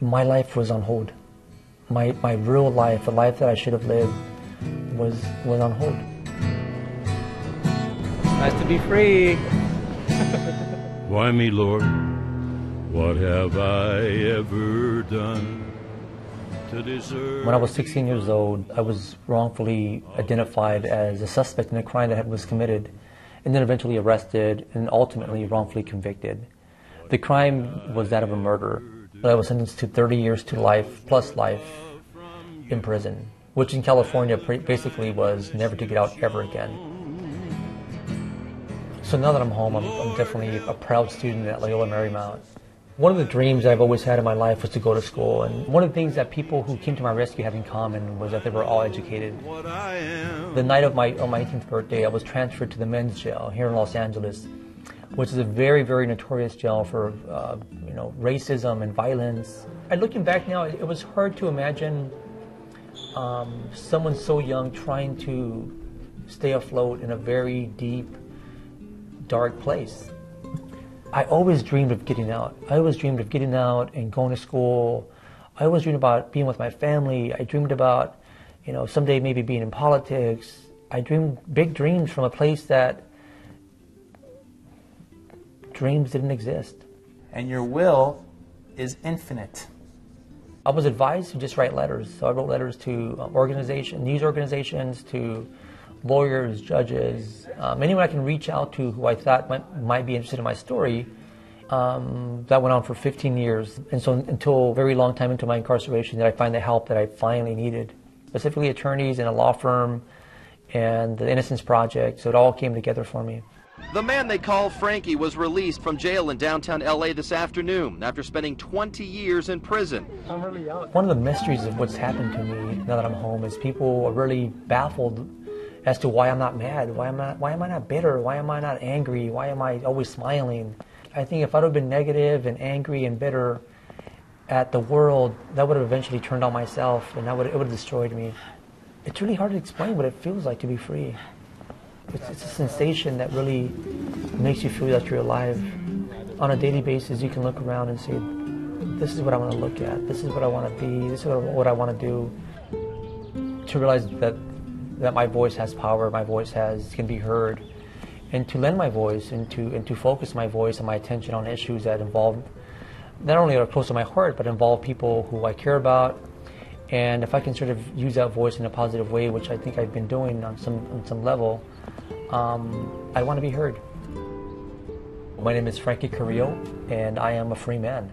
my life was on hold. My real life, the life that I should have lived, was on hold. Nice to be free. Why me, Lord? What have I ever done to deserve? When I was 16 years old, I was wrongfully identified as a suspect in a crime that was committed, and then eventually arrested and ultimately wrongfully convicted. The crime was that of a murder. I was sentenced to 30 years to life plus life in prison, which in California basically was never to get out ever again. So now that I'm home, I'm definitely a proud student at Loyola Marymount. One of the dreams I've always had in my life was to go to school, and one of the things that people who came to my rescue had in common was that they were all educated. The night of my 18th birthday, I was transferred to the men's jail here in Los Angeles, which is a very, very notorious jail for racism and violence. And looking back now, it was hard to imagine someone so young trying to stay afloat in a very deep, dark place. I always dreamed of getting out. I always dreamed of getting out and going to school. I always dreamed about being with my family. I dreamed about, someday maybe being in politics. I dreamed big dreams from a place that dreams didn't exist. And your will is infinite. I was advised to just write letters. So I wrote letters to news organizations, to lawyers, judges, anyone I can reach out to who I thought might be interested in my story. That went on for 15 years. And so until a very long time into my incarceration did I find the help that I finally needed, specifically attorneys and a law firm and the Innocence Project. So it all came together for me. The man they call Frankie was released from jail in downtown LA this afternoon after spending 20 years in prison. One of the mysteries of what's happened to me now that I'm home is people are really baffled as to why I'm not mad, why am I not bitter, why am I not angry, why am I always smiling. I think if I'd have been negative and angry and bitter at the world, that would have eventually turned on myself, and it would have destroyed me. It's really hard to explain what it feels like to be free. It's a sensation that really makes you feel that you're alive. On a daily basis, you can look around and say, this is what I want to look at, this is what I want to be, this is what I want to do. To realize that my voice has power, my voice can be heard, and to lend my voice and to focus my voice and my attention on issues that involve, not only are close to my heart, but involve people who I care about. And if I can sort of use that voice in a positive way, which I think I've been doing on some level, I want to be heard. My name is Frankie Carrillo, and I am a free man.